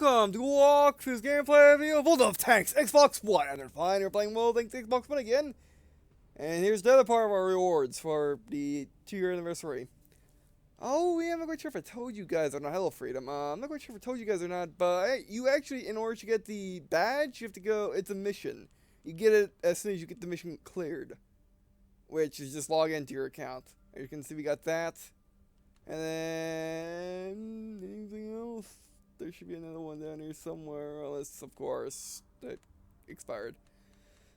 welcome to Walkthrough's gameplay video World of Tanks Xbox One. And they're fine, you're playing World of Tanks Xbox One again. And here's the other part of our rewards for the 2-year anniversary. Oh, yeah, I'm not quite sure if I told you guys or not. Hello, Freedom. I'm not quite sure if I told you guys or not, but you actually, in order to get the badge, you have to go, it's a mission. You get it as soon as you get the mission cleared, which is just log into your account. As you can see, we got that. And then, anything else? There should be another one down here somewhere, unless, of course, that expired.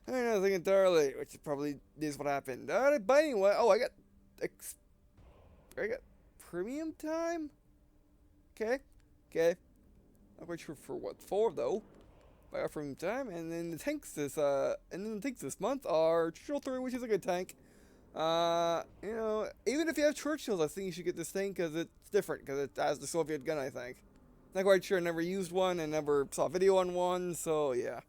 I don't know, nothing entirely, which probably is what happened. But anyway, oh, I got premium time? Okay. Not quite sure for what for, though. But I got premium time, and then the tanks this month are Churchill 3, which is a good tank. You know, even if you have Churchills, I think you should get this thing because it's different, because it has the Soviet gun, I think. Not quite sure, never used one and never saw a video on one, so yeah.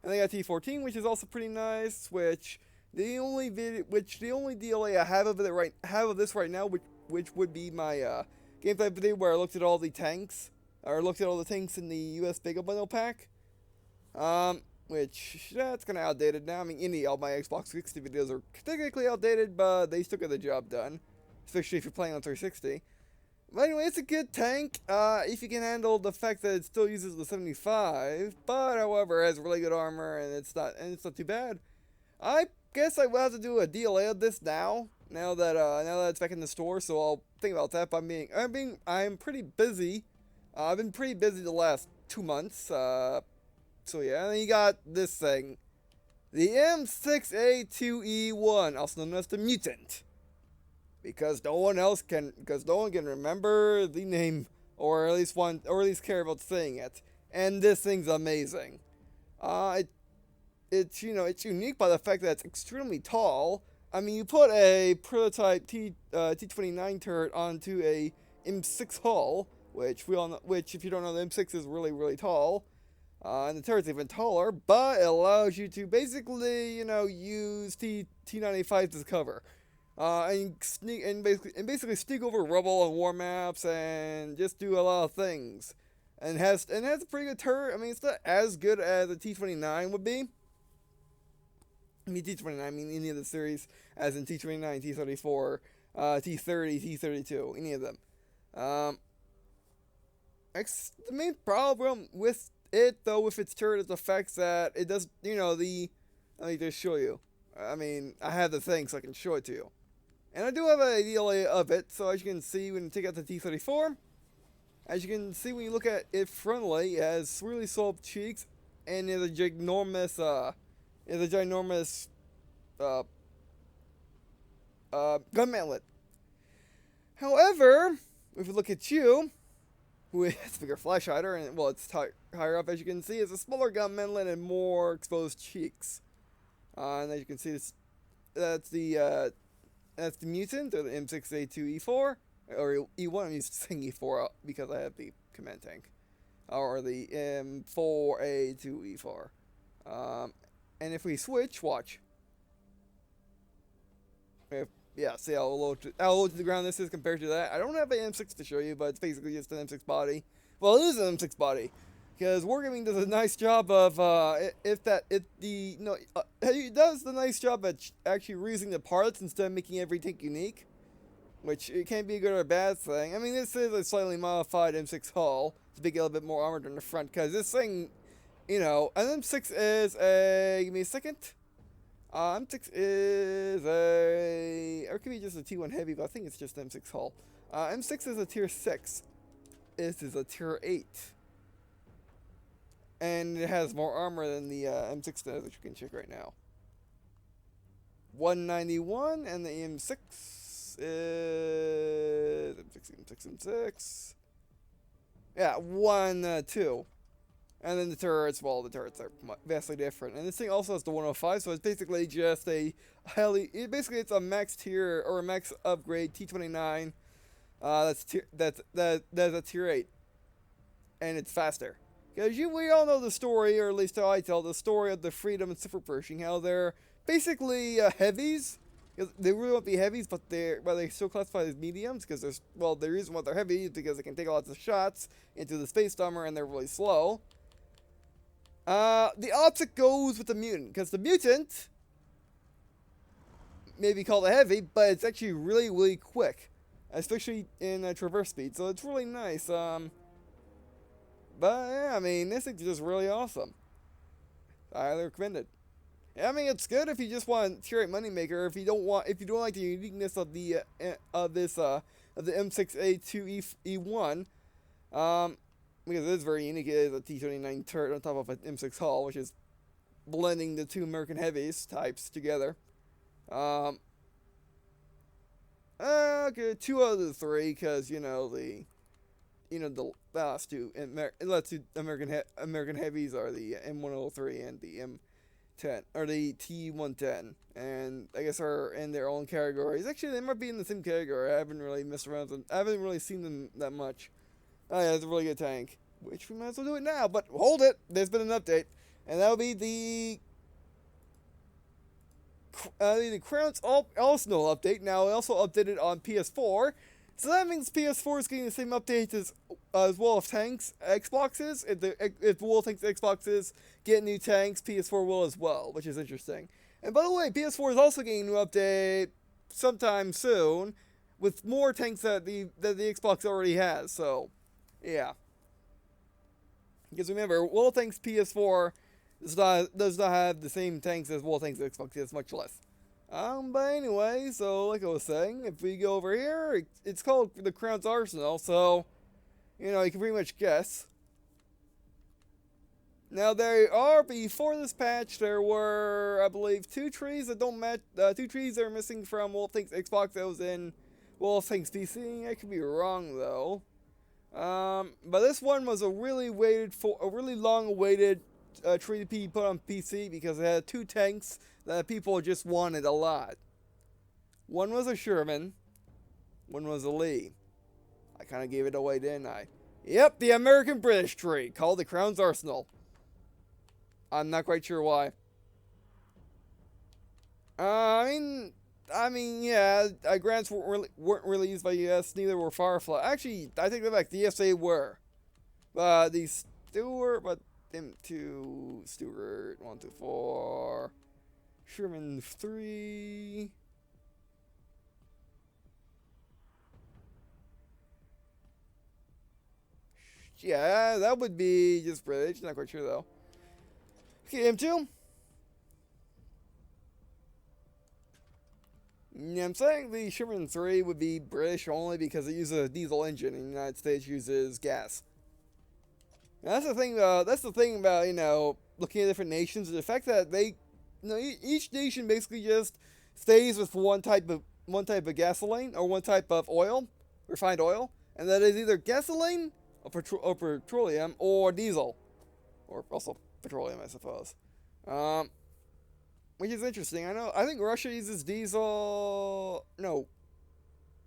And they got T14, which is also pretty nice, which the only DLA I have of this right now, which would be my gameplay video where I looked at all the tanks, or looked at all the tanks in the US Big Bundle pack. Which that's kind of outdated now. I mean, all my Xbox 360 videos are technically outdated, but they still get the job done, especially if you're playing on 360. But anyway, it's a good tank, if you can handle the fact that it still uses the 75, but however, it has really good armor, and it's not too bad. I guess I will have to do a DLA of this now that it's back in the store, so I'll think about that. But I'm pretty busy. I've been pretty busy the last 2 months, so yeah. And then you got this thing, the M6A2E1, also known as the Mutant. Because no one can remember the name, or at least care about saying it. And this thing's amazing. It's unique by the fact that it's extremely tall. I mean, you put a prototype T29 turret onto a M6 hull, which if you don't know, the M6 is really, really tall. And the turret's even taller, but it allows you to basically, use T95 as cover. And basically sneak over rubble on war maps and just do a lot of things. And has a pretty good turret. I mean, it's not as good as a T29 would be. I mean, T29, I mean any of the series, as in T29, T34, T30, T32, any of them. The main problem with it, though, with its turret is the fact that it does, let me just show you. I mean, I have the thing so I can show it to you. And I do have a DLA of it, so as you can see when you take out the T34, as you can see when you look at it frontally, it has really soft cheeks, and is a ginormous, gun mantlet. However, if you look at you, with a bigger flash hider, and well, it's higher up, as you can see, it's a smaller gun mantlet and more exposed cheeks. And as you can see, that's the Mutant, or the M6A2E4, or E1, I'm used to saying E4 because I have the command tank, or the M4A2E4. And if we switch, watch. See how low to the ground this is compared to that. I don't have an M6 to show you, but it's basically just an M6 body. Well, it is an M6 body, because Wargaming does a nice job of it does the nice job at actually reusing the parts instead of making every tank unique, which it can't be a good or a bad thing. I mean, this is a slightly modified M6 hull to make it a little bit more armored on the front, because this thing, an M6 is a, give me a second. M6 is or it could be just a T1 heavy, but I think it's just M6 hull. M6 is a tier 6. This is a tier 8. And it has more armor than the M6 does, which you can check right now. 191, and the M6 is M6. Yeah, 2. And then the turrets, well, the turrets are vastly different. And this thing also has the 105, so it's basically just it's a max tier, or a max upgrade T29. That's a tier 8. And it's faster. Because we all know the story, or at least how I tell the story of the Freedom and Super Pershing, how they're basically heavies, They really won't be heavies, but they still classify as mediums because the reason why they're heavy is because they can take lots of shots into the space armor and they're really slow. The opposite goes with the mutant because the mutant may be called a heavy, but it's actually really, really quick, especially in traverse speed. So it's really nice. But yeah, I mean, this is just really awesome. I highly recommend it. I mean, it's good if you just want a straight moneymaker. If you don't like the uniqueness of the M6A2E1, because it is very unique. It is a T29 turret on top of an M6 hull, which is blending the two American heavies types together. Okay, 2 out of the 3, because the last two American heavies are the M103 and the M10 or the T110, and I guess are in their own categories. Actually, they might be in the same category. I haven't really messed around with them. I haven't really seen them that much. Oh yeah, it's a really good tank. Which we might as well do it now. But hold it, there's been an update, and that'll be the Crown's Arsenal update. Now, it also updated on PS4, so that means PS4 is getting the same updates as well as tanks Xboxes. If World Tanks Xboxes get new tanks, PS4 will as well, which is interesting. And by the way, PS4 is also getting a new update sometime soon with more tanks that the Xbox already has. So, yeah. Because remember, World Tanks PS4 does not have the same tanks as World Tanks Xbox. It's much less. But anyway, so like I was saying, if we go over here, it's called the Crown's Arsenal, so, you can pretty much guess. Now, before this patch, there were, I believe, 2 trees that don't match, 2 trees that are missing from World Tanks Xbox that was in World Tanks PC. I could be wrong, though. But this one was a really long-awaited tree to be put on PC because it had 2 tanks that people just wanted a lot. One was a Sherman, one was a Lee. I kind of gave it away, didn't I? Yep, the American-British tree called the Crown's Arsenal. I'm not quite sure why. I mean, yeah, grants weren't really used by US, neither were Firefly. Actually, I take that back, the ESA were. These Stewart, but them 2, Stewart, 1, 2, 4, Sherman 3. Yeah, that would be just British, not quite sure though. Okay, M2. Yeah, I'm saying the Sherman 3 would be British only because it uses a diesel engine and the United States uses gas. Now, that's the thing about, looking at different nations, the fact that each nation basically just stays with one type of gasoline or one type of oil, refined oil, and that is either gasoline or petroleum or diesel, or also petroleum, I suppose. Which is interesting. I think Russia uses diesel. No.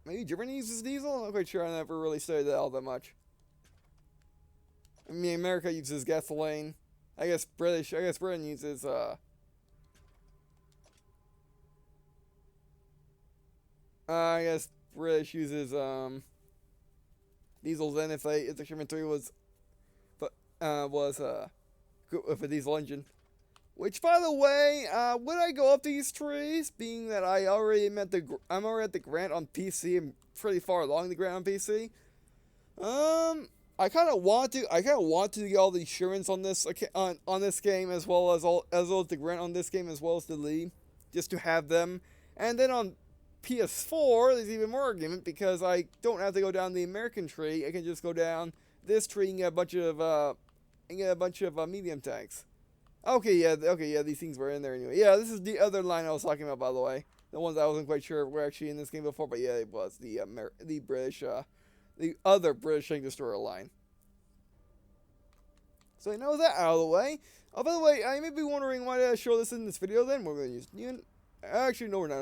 Maybe Germany uses diesel? I'm not quite sure. I never really studied that all that much. I mean, America uses gasoline. I guess Britain uses, I guess British uses, diesels then if the Sherman 3 was with a diesel engine. Which, by the way, would I go up these trees, being that I'm already at the grant on PC, I'm pretty far along the grant on PC. I kind of want to get all the insurance on this game as well as the grant on this game as well as the lead, just to have them. And then on PS4, there's even more argument because I don't have to go down the American tree. I can just go down this tree and get a bunch of medium tanks. Okay, yeah, these things were in there anyway. Yeah, this is the other line I was talking about, by the way. The ones I wasn't quite sure were actually in this game before, but yeah, it was the other British tank destroyer line. So I know that out of the way. Oh, by the way, I may be wondering why did I show this in this video then? We're going to use... Actually, no, we're not.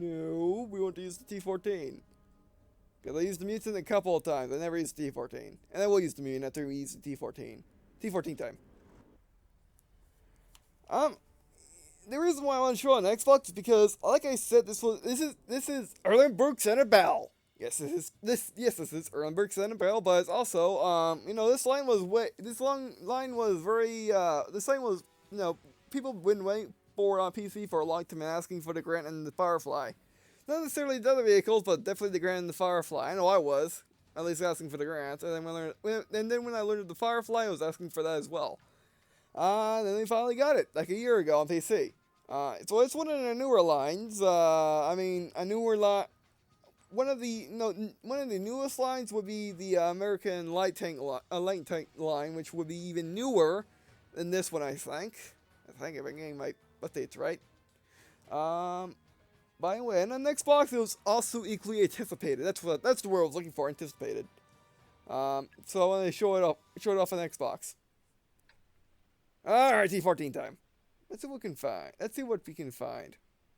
No. We want to use the T14. Because I used the Mutant a couple of times. I never used the T14. And I will use the Mutant after we use the T14. T14 time. the reason why I want to show on Xbox is because, like I said, this is Erlenberg Bell. Yes, this is Erlenberg Bell, but it's also this line was people been waiting for it on PC for a long time, asking for the Grant and the Firefly. Not necessarily the other vehicles, but definitely the Grant and the Firefly. I know I was at least asking for the Grant, and then when I learned the Firefly, I was asking for that as well. Then we finally got it, like a year ago on PC. So it's one of the newer lines. One of the newest lines would be the American light tank line, which would be even newer than this one, I think. If I'm getting my updates right. By the way, and on Xbox, it was also equally anticipated. That's the word I was looking for, anticipated. So I want to show it off on Xbox. Alright, T14 time. Let's see what we can find.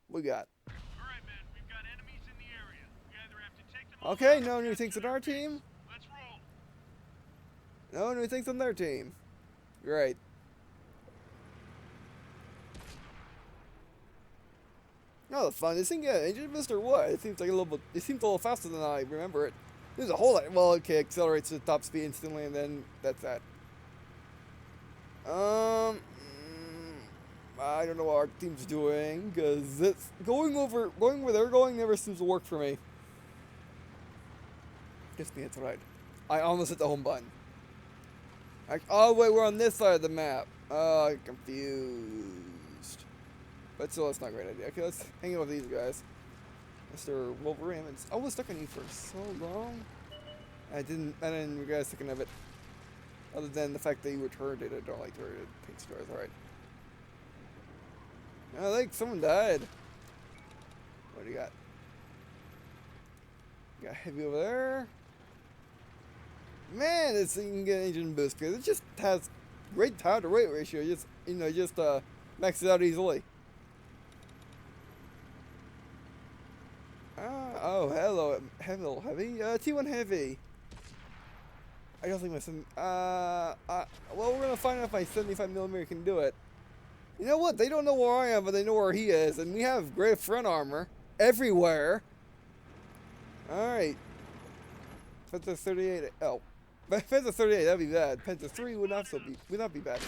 We got. Alright, man, we've got enemies in the area. We either have to take them Okay, no new things on our team. Let's roll. No new things on their team. Great. No, the fun. This thing got engine boost or what? It seems like it seems a little faster than I remember it. There's a whole lot. Well, okay, accelerates to top speed instantly, and then that's that. I don't know what our team's doing, because it's going where they're going never seems to work for me. Guess me, it's right. I almost hit the home button. Oh wait, we're on this side of the map. Oh, I'm confused. But still, that's not a great idea. Okay, let's hang out with these guys. Mr. Wolverine. I was stuck on you for so long. I didn't regret a second of it. Other than the fact that you returned it. I don't like turreted pink stars. Alright. I think someone died. What do you got? Got heavy over there. Man, this thing can get an engine boost because it just has great power to weight ratio. Just maxes out easily. Oh, hello, heavy. T1 heavy. I don't think well, we're gonna find out if my 75mm can do it. You know what? They don't know where I am, but they know where he is, and we have great front armor everywhere. All right. Penta 38. Oh, Penta 38. That'd be bad. Penta 3 would not be bad.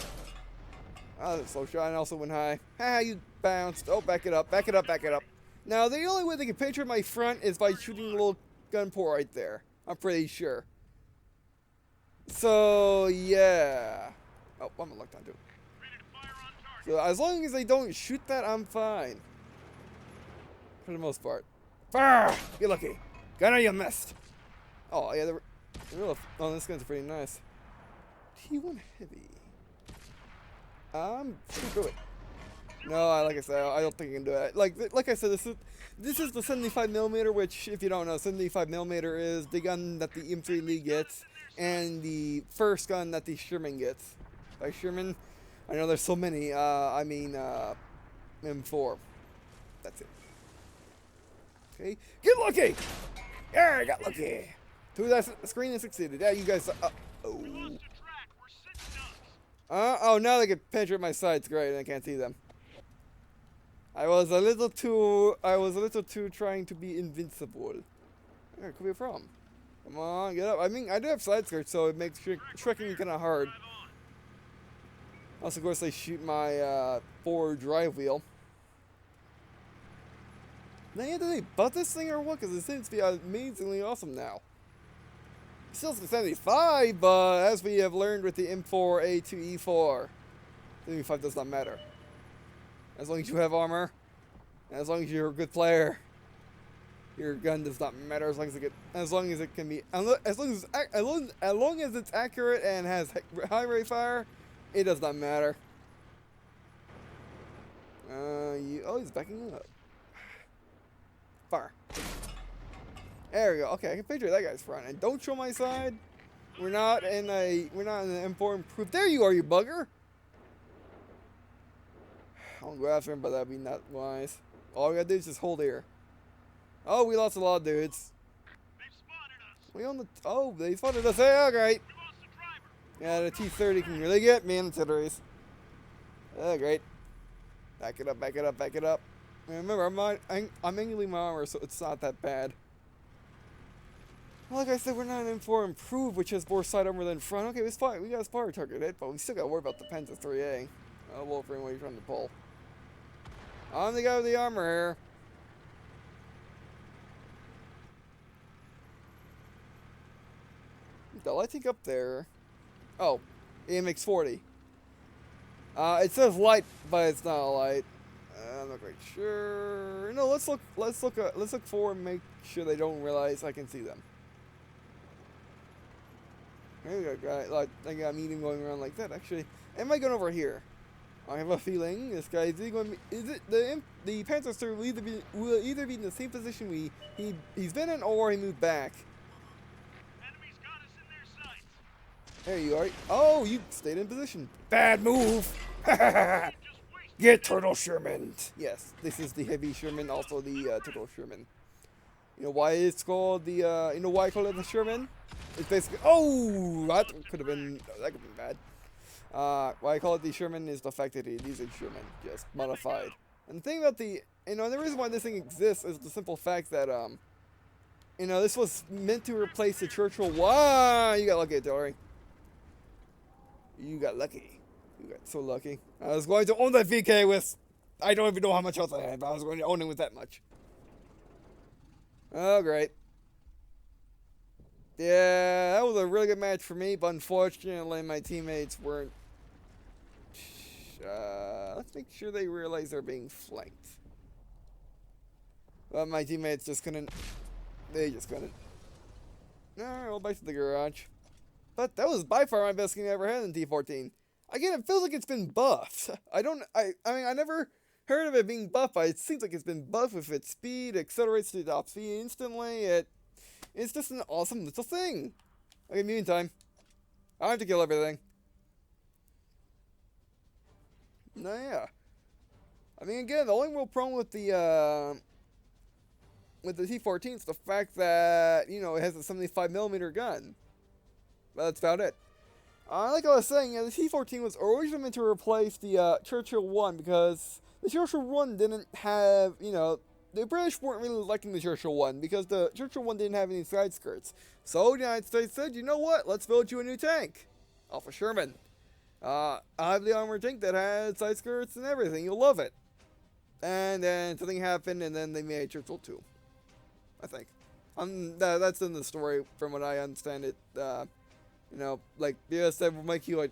Oh, that's a slow shot, and also went high. Ha! You bounced. Oh, back it up. Back it up. Back it up. Now, the only way they can picture my front is by shooting a little gun port right there. I'm pretty sure. So, yeah. Oh, I'm locked onto it. So, as long as they don't shoot that, I'm fine. For the most part. Fire! Get lucky. Gunner, you missed. Oh, yeah, this gun's pretty nice. T1 heavy. Shoot through it. No, like I said, I don't think I can do it. Like I said, this is the 75mm, which, if you don't know, 75mm is the gun that the M3 Lee gets, and the first gun that the Sherman gets. By Sherman, I know there's so many. I mean, M4. That's it. Okay, get lucky. Yeah, I got lucky. Through that screen and succeeded. Yeah, you guys. Oh, now they can penetrate my sights. Great, and I can't see them. I was a little too trying to be invincible. Where could be a problem? Come on, get up. I mean, I do have side skirts, so it makes trekking kind of hard. Also, of course, they shoot my forward drive wheel. Man, do they butt this thing or what? Because it seems to be amazingly awesome now. Still 75, but as we have learned with the M4A2E4, 75 does not matter. As long as you have armor, and as long as you're a good player, your gun does not matter. As long as it's accurate and has high rate fire, it does not matter. Oh, he's backing up. Fire. There we go. Okay, I can picture that guy's front. And don't show my side. We're not in an M4 improved. There you are, you bugger. I'll go after him, but that'd be not wise. All we gotta do is just hold here. Oh, we lost a lot of dudes. They've spotted us. We on the. Oh, they spotted us. Hey, great. We lost the driver. Yeah, the T30 can really get me in the titties. Oh, great. Back it up, back it up, back it up. And remember, I'm angling my armor, so it's not that bad. Like I said, we're not in for improved, which has more side armor than front. Okay, it's fine. We got a spotter target hit, but we still got to worry about the Penta 3A. Oh, Wolverine, what are you trying to pull? I'm the guy with the armor here. The lighting up there. Oh, EMX40. It says light, but it's not a light. I'm not quite sure. No, let's look forward and make sure they don't realize I can see them. There we go, like I got a meeting going around like that. Actually, am I going over here? I have a feeling this guy is going to be. Is it the Panther Sir will either be in the same position he's been in, or he moved back. Enemies got us in their sights. There you are. Oh, you stayed in position. Bad move. Just wasted. Get Turtle Sherman. Yes, this is the Heavy Sherman, also the Turtle Sherman. You know why it's called the, you know why I call it the Sherman? It's basically, oh, that could have been bad. Why I call it the Sherman is the fact that it is a Sherman, just modified. And the thing about the, you know, the reason why this thing exists is the simple fact that, you know, this was meant to replace the Churchill. Wow, you got lucky, Dory. You got lucky. You got so lucky. I was going to own that VK with, I don't even know how much else I had, but I was going to own it with that much. Oh, great. Yeah, that was a really good match for me, but unfortunately my teammates weren't. Let's make sure they realize they're being flanked. But my teammates just couldn't. They just couldn't. Alright, well, back to the garage. But that was by far my best game I ever had in T14. Again, it feels like it's been buffed. I mean, I never heard of it being buffed, but it seems like it's been buffed with its speed, accelerates to top speed instantly. It's just an awesome little thing. Okay, mutant time. I have to kill everything. No, yeah. I mean, again, the only real problem with the T14 is the fact that, you know, it has a 75mm gun. But that's about it. Like I was saying, yeah, the T14 was originally meant to replace the Churchill 1 because the Churchill 1 didn't have, you know, the British weren't really liking the Churchill 1 because the Churchill 1 didn't have any side skirts. So the United States said, you know what, let's build you a new tank. Alpha Sherman. I have the armored tank that has side skirts and everything. You'll love it. And then something happened, and then they made Churchill 2. I think. That's in the story from what I understand it. You know, like BS said, we'll make you a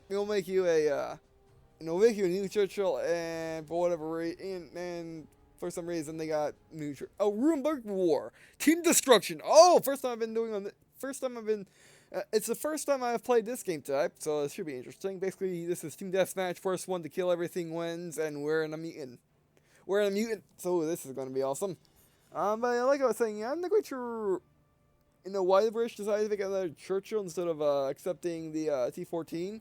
new Churchill, and for whatever reason, and for some reason they got new Ruinberg War, Team Destruction. Oh, first time I've been doing on the first time I've been. It's the first time I've played this game type, so it should be interesting. Basically, this is Team Deathmatch. First one to kill everything wins, and we're in a mutant. We're in a mutant, so this is going to be awesome. But like I was saying, yeah, I'm not quite sure. You know why the British decided to make another Churchill instead of accepting the T14.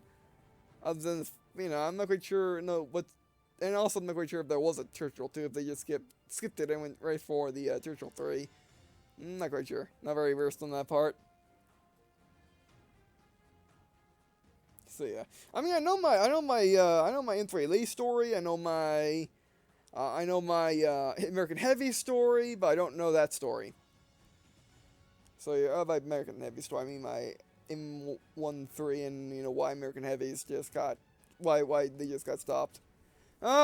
Other than, you know, I'm not quite sure. No, and also I'm not quite sure if there was a Churchill 2. If they just skipped it and went right for the Churchill 3. Not quite sure. Not very versed on that part. So yeah, I mean, I know my M3 Lee story. I know my American Heavy story, but I don't know that story. So yeah, by American Heavy story, I mean my M13 and, you know, why American Heavies just got, why they just got stopped. Alright,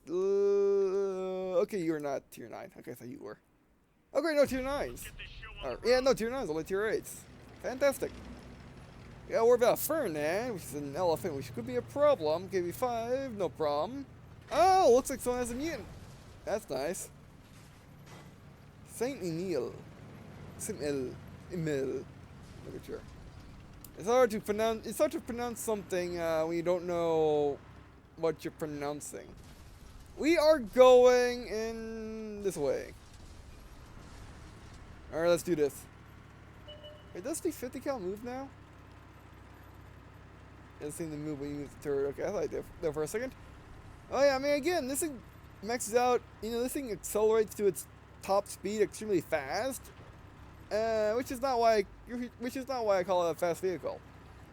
okay, you're not tier 9. Okay, I thought you were. Okay, no tier 9s. Yeah, no tier 9s, only tier 8s. Fantastic. Yeah, we're about Ferdinand, which is an elephant, which could be a problem. KB5, no problem. Oh, looks like someone has a mutant. That's nice. Saint Emil. Emil. Look at you. It's hard to pronounce something when you don't know what you're pronouncing. We are going in this way. Alright, let's do this. Wait, does the 50 cal move now? It doesn't seem to move when you move the turret. Okay, I thought I did there for a second. Oh yeah, I mean, again, this thing maxes out. You know, this thing accelerates to its top speed extremely fast, which is not why I call it a fast vehicle.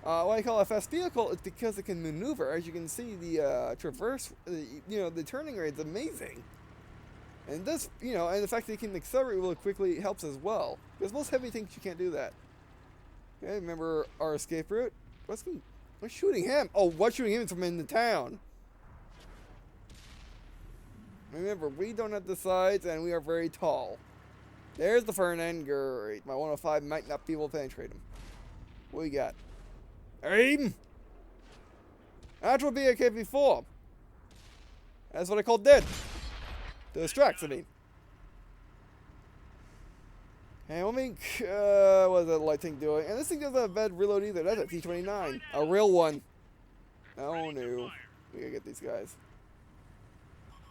Why I call it a fast vehicle is because it can maneuver. As you can see, the traverse, the turning rate is amazing. And this, and the fact that it can accelerate really quickly helps as well. Because most heavy tanks, you can't do that. Okay, remember our escape route? What's shooting him? Oh, what's shooting him from in the town? Remember, we don't have the sides, and we are very tall. There's the Fernand. Great. My 105 might not be able to penetrate him. What we got? Aim! That would be a KP4. That's what I call dead. The distracts, I mean. Hey, let me. What is that light thing doing? And this thing doesn't have bad reload either. That's a T29. A real one. Oh no. We gotta get these guys.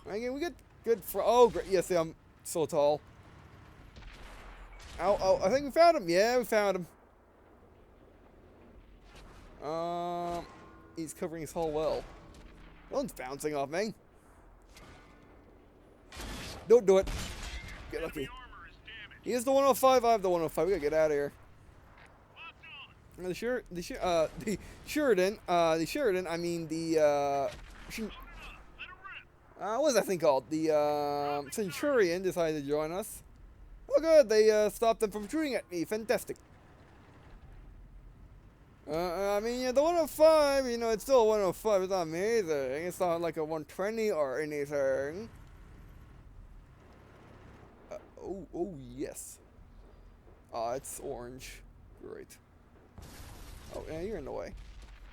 Again, we get good for. Oh, great. Yes, yeah, I'm so tall. Ow, oh, I think we found him. Yeah, we found him. He's covering his hull well. No one's bouncing off me. Don't do it. Get lucky. He is the 105. I have the 105. We gotta get out of here. The Sheridan. I mean the what is that thing called? The Centurion decided to join us. Oh, good. They stopped them from shooting at me. Fantastic. I mean, yeah, the 105. It's still a 105. It's not amazing. It's not like a 120 or anything. Oh, yes. It's orange. Great. Oh, yeah, you're in the way.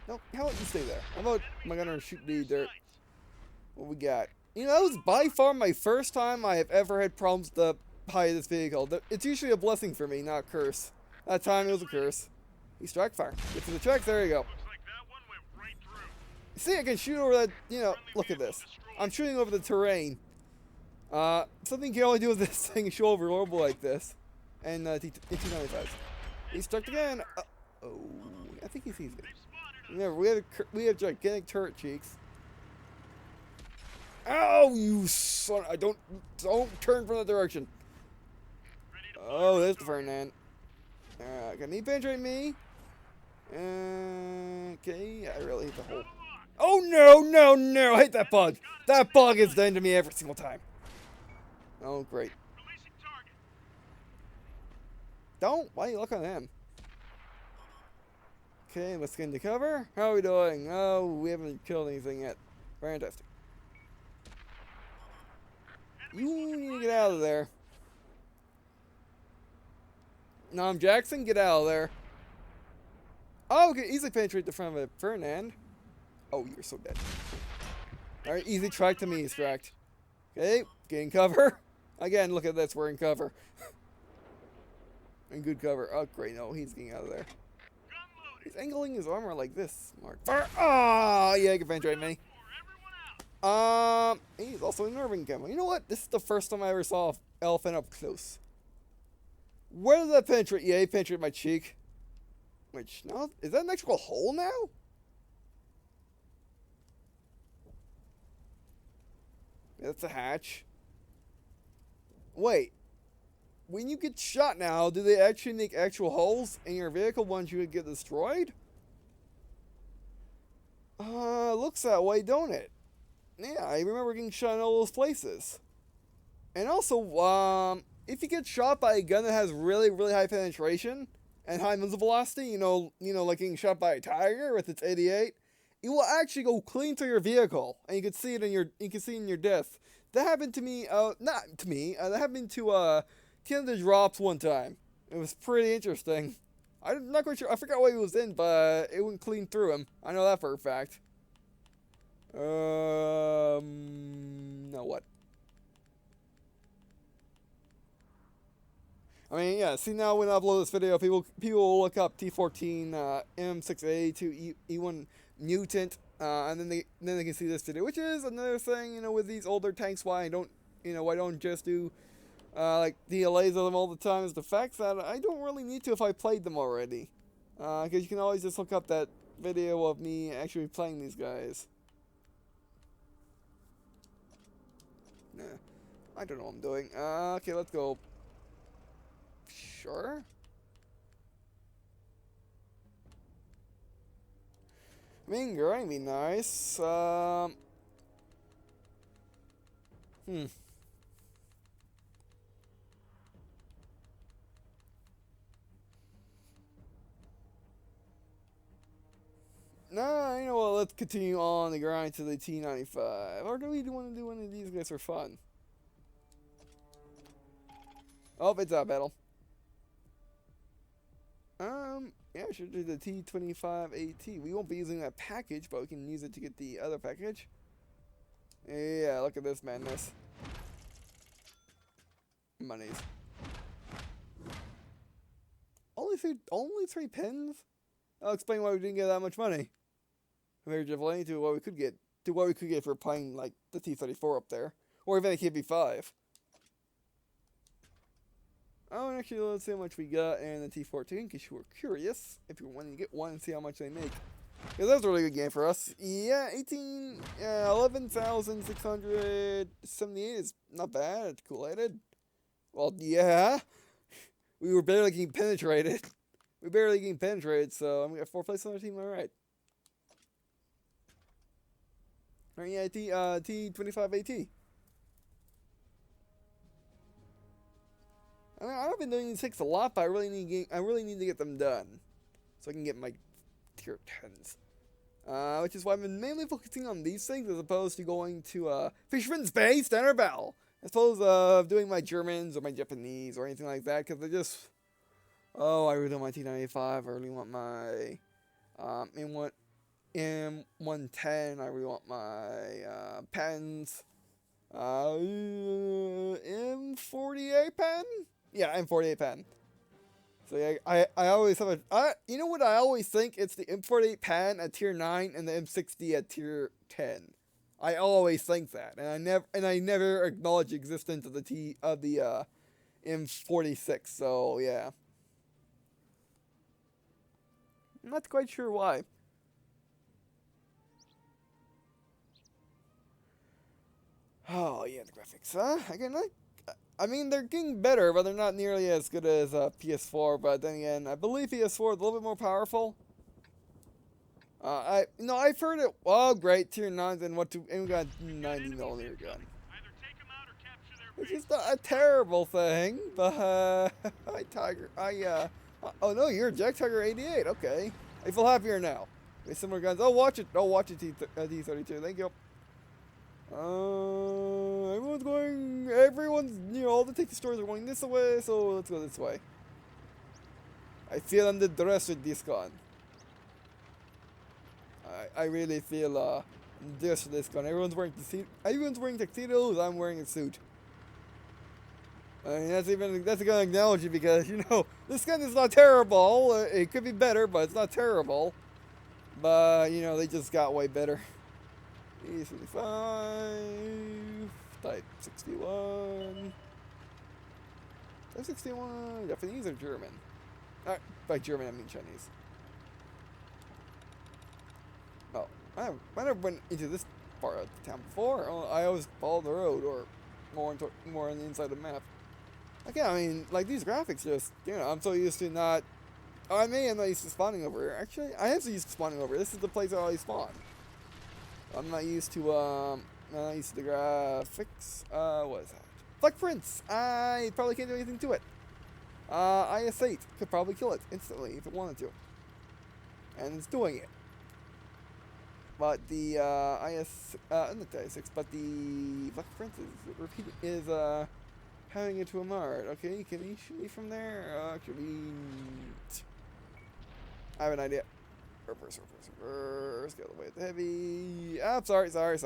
No, how about you stay there? How about my gunner shoot the dirt? What we got? That was by far my first time I have ever had problems with the height of this vehicle. It's usually a blessing for me, not a curse. That time it was a curse. He strike fire. Get to the tracks, there you go. See, I can shoot over that, look at this. I'm shooting over the terrain. Something you can only do with this thing is show over orbital like this. And T25. He struck again. Oh, I think he sees it. Remember, we have gigantic turret cheeks. Ow, you son! Don't turn from that direction. Oh, there's the Fernand. Can he penetrate me? Okay, I really hate the hole. Oh no! I hate that bug. That bug is done to me every single time. Oh, great. Don't. Why you look on him? Okay, let's get into cover. How are we doing? Oh, we haven't killed anything yet. Fantastic. You need to get out of there. Nom Jackson, get out of there. Oh, okay, easily penetrate the front of it. Fernand. Oh, you're so dead. Alright, easy track to me, distract. Okay, getting cover. Again, look at this, we're in cover. In good cover. Oh, great, no, he's getting out of there. He's angling his armor like this. Smart. Ah, yeah, he can penetrate me. He's also in Irving camo. You know what? This is the first time I ever saw an elephant up close. Where did that penetrate? Yeah, he penetrated my cheek. Which, no, is that an actual hole now? Yeah, that's a hatch. Wait. When you get shot now, do they actually make actual holes in your vehicle once you get destroyed? Looks that way, don't it? Yeah, I remember getting shot in all those places. And also, if you get shot by a gun that has really, really high penetration and high muzzle velocity, like getting shot by a Tiger with its 88, it will actually go clean through your vehicle, and you can see it in your death. That happened to me. Not to me. That happened to Canada Drops one time. It was pretty interesting. I'm not quite sure. I forgot what he was in, but it went clean through him. I know that for a fact. Now what? I mean, yeah. See, now when I upload this video, people will look up T14 M6A2E1 Mutant, and then they can see this video, which is another thing, with these older tanks. Why I don't just do like DLAs of them all the time is the fact that I don't really need to if I played them already, because you can always just look up that video of me actually playing these guys. Nah, I don't know what I'm doing. Okay, let's go. Sure. I mean, grinding be nice. Nah, you know what? Let's continue on the grind to the T95. Or do we want to do one of these guys for fun? Oh, it's out battle. Yeah, I should do the T25 AT. We won't be using that package, but we can use it to get the other package. Yeah, look at this madness. Monies. Only three pins? I'll explain why we didn't get that much money. Comparatively to what we could get for playing like the T34 up there. Or even a KB5. Oh, and actually, let's see how much we got in the T14, in case you were curious. If you're wanting to get one and see how much they make. Because that was a really good game for us. Yeah, 11,678 is not bad. It's cool-headed. Well, yeah. We were barely getting penetrated. So I'm going to get 4th place on our team, alright. Alright, yeah, T25 AT. I mean, I've been doing these 6 a lot, but I really need to get them done. So I can get my tier 10s. Which is why I've been mainly focusing on these things as opposed to going to Fisherman's Bay, Standard Bell. As opposed to doing my Germans or my Japanese or anything like that, because they're just... Oh, I really want my T95, I really want my M110, I really want my pens. M48 pen? Yeah, M48 pen. So yeah, I always have you know what I always think? It's the M48 pen at tier 9 and the M60 at tier 10. I always think that, and I never acknowledge the existence of the M46. So yeah, I'm not quite sure why. Oh yeah, the graphics. Again, I mean, they're getting better, but they're not nearly as good as PS4. But then again, I believe PS4 is a little bit more powerful. I've heard it. Oh, great, tier 9s and we got 90mm gun, which is not a terrible thing. But oh no, you're a Jack Tiger 88. Okay, I feel happier now. With similar guns. Oh, watch it. T32. Thank you. All the ticket stores are going this way, so let's go this way. I feel I'm the dress with this gun. I really feel this with this gun. Everyone's wearing tuxedos, I'm wearing a suit. I mean, that's a good analogy because, this gun is not terrible. It could be better, but it's not terrible. But, they just got way better. E35, Type 61, Type 61, Japanese or German? By German I mean Chinese. Oh, I never went into this part of the town before. I always follow the road or more on the inside of the map. Okay, I mean, like these graphics just, I'm so used to not... I'm not used to spawning over here. Actually, I am so used to spawning over here. This is the place I always spawn. I'm not used to the graphics. What is that? Fleck Prince! I probably can't do anything to it. IS-8 could probably kill it instantly if it wanted to. And it's doing it. But the not the IS-6, but the Fleck Prince is having it to a Mard. Okay, can he shoot me from there? Actually, I have an idea. Reverse. Get out of the way with the heavy. Ah, sorry. That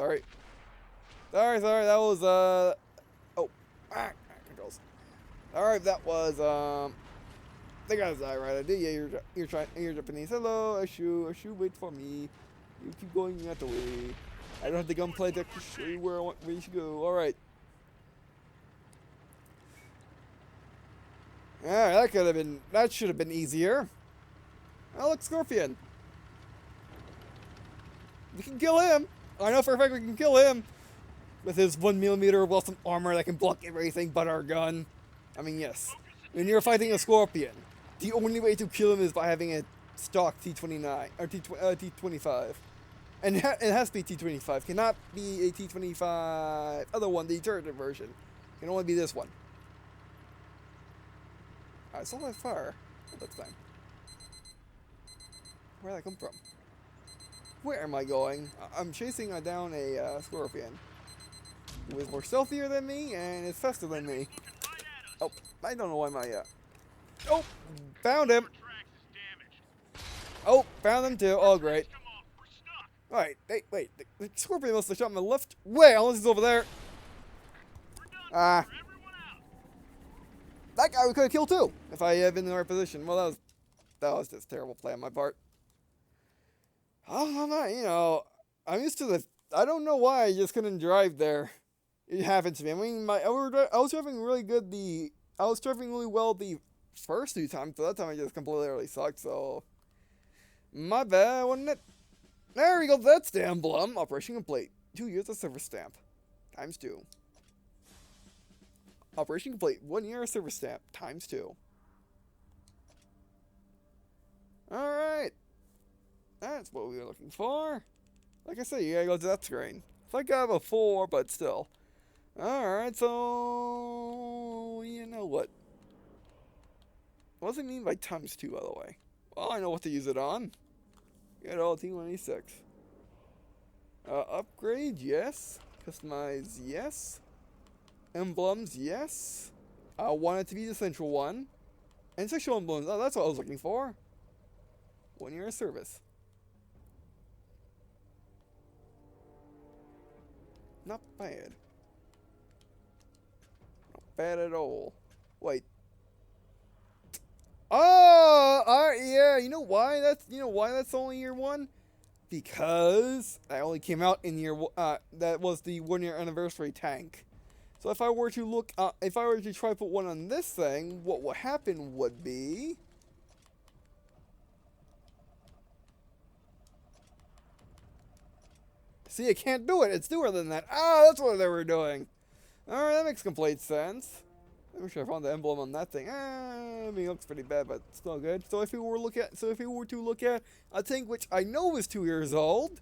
was, controls. Alright, that was, they gotta die, right? I did, yeah, you're Japanese. Hello, Ashu, wait for me. You keep going that way. I don't have the gunplay deck to show you where you should go. Alright. Alright, that should have been easier. Oh, look, Scorpion. We can kill him. I know for a fact we can kill him. With his 1mm Wilson armor that can block everything but our gun. I mean, yes. When you're fighting a Scorpion, the only way to kill him is by having a stock T29 or T25. And it has to be T25. Cannot be a T25 other one, the turret version. Can only be this one. I saw that fire that time. Where did that come from? Where am I going? I'm chasing down a scorpion. Who is more stealthier than me and is faster than me. Oh, I don't know why my oh, found him. Oh, found him too. Oh, great. Alright, wait. The scorpion must have shot my left way, unless he's over there. That guy we could have killed too, if I had been in the right position. Well, that was just a terrible play on my part. I'm not, I'm used to the. I don't know why I just couldn't drive there. It happened to me. I mean, I was driving really good. I was driving really well the first 2 times, so that time I just completely sucked. So, my bad, wasn't it? There we go. That's the emblem. Operation complete. 2 years of service stamp, times 2. Operation complete. 1 year of service stamp, times 2. All right. That's what we were looking for. Like I said, you gotta go to that screen. It's like I have a 4, but still. Alright, so... You know what? What does it mean by times 2, by the way? Well, I know what to use it on. Get all T186. Upgrade, yes. Customize, yes. Emblems, yes. I want it to be the central one. And sexual emblems, oh, that's what I was looking for. 1 year of service. Not bad. Not bad at all. Wait. Oh, yeah. You know why that's only year 1? Because that only came out in year. That was the 1 year anniversary tank. So if I were to try to put one on this thing, what would happen would be. See, I can't do it. It's newer than that. Ah, that's what they were doing. Alright, that makes complete sense. I wish I found the emblem on that thing. I mean, it looks pretty bad, but still good. So if we were to look at a tank which I know is 2 years old,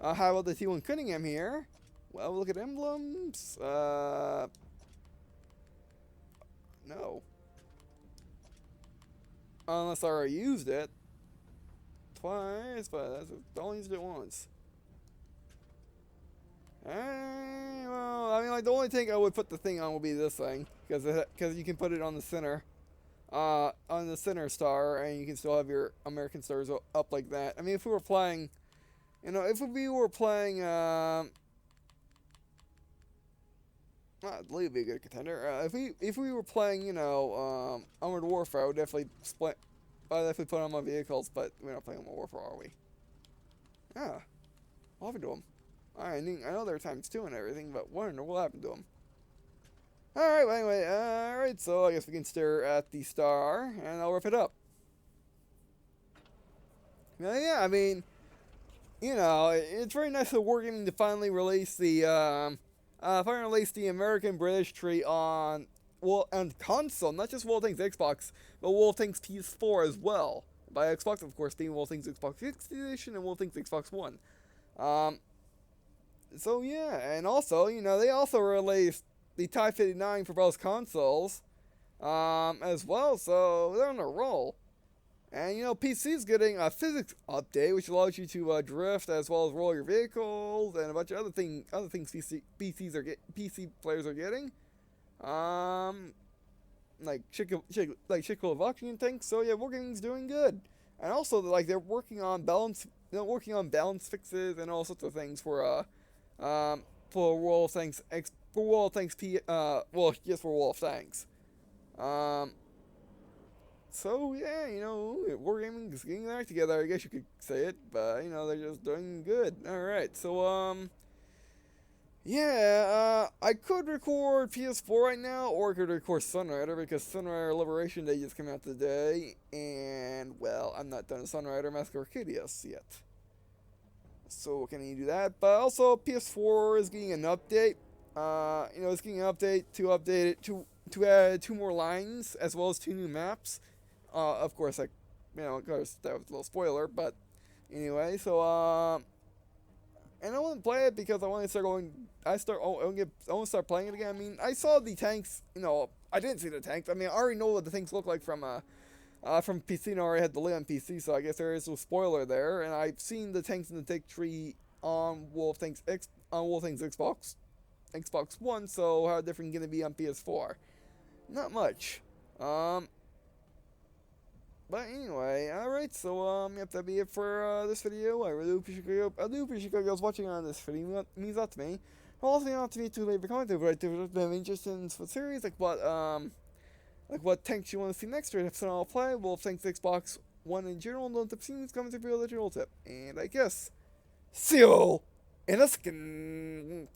how about the T1 Cunningham here? Well, we'll look at emblems. No. Unless I already used it twice, but I only used it once. Well, I mean, like, the only thing I would put the thing on would be this thing, because you can put it on the center star, and you can still have your American stars up like that. I mean, if we were playing, I believe it'd be a good contender. If we were playing, Armored Warfare, I would definitely put on my vehicles, but we're not playing Armored Warfare, are we? Yeah, what happened to them? I know there are times 2 and everything, but wonder what happened to them. Alright, well, anyway, alright, so I guess we can stare at the star, and I'll rip it up. Well, yeah, I mean, it's very nice of Wargaming to finally release the, American British tree on console, not just World of Tanks Xbox, but World of Tanks PS4 as well. By Xbox, of course, being World of Tanks Xbox 60 Edition and World of Tanks Xbox One. So yeah, and also, they also released the T59 for both consoles, as well, so they're on a roll. And, PC's getting a physics update, which allows you to drift as well as roll your vehicles, and a bunch of other things PC players are getting. Like Czechoslovakian tanks, so yeah, Wargaming's doing good. And also, like, they're working on balance fixes and all sorts of things for World of Tanks for World of Tanks for World of Tanks. So yeah, Wargaming is getting their act together, I guess you could say it, but they're just doing good. Alright, so yeah, I could record PS4 right now, or I could record Sunrider, because Sunrider Liberation Day just came out today, and, well, I'm not done with Sunrider Massacre Arcadius yet. So, can you do that? But also, PS4 is getting an update. It's getting an update to add 2 more lines, as well as 2 new maps. Of course, of course, that was a little spoiler, but anyway, so, And I want to play it because I want to start going. I want to start playing it again. I mean, I saw the tanks. You know, I didn't see the tanks. I mean, I already know what the things look like from PC. And I already had the lid on PC, so I guess there is no spoiler there. And I've seen the tanks in the Take Tree on Wolfthing's Xbox One. So how different can it be on PS4? Not much. But anyway, alright, so, yep, that'd be it for, this video. I do appreciate you guys watching on this video. It means a lot to me. Also, not to be too late for comment, but if you have interest in the series, like what tanks you want to see next, or if I'll play, well, thanks Xbox One in general, don't have seen these comments if you let your old tip. And I guess, see you in a second.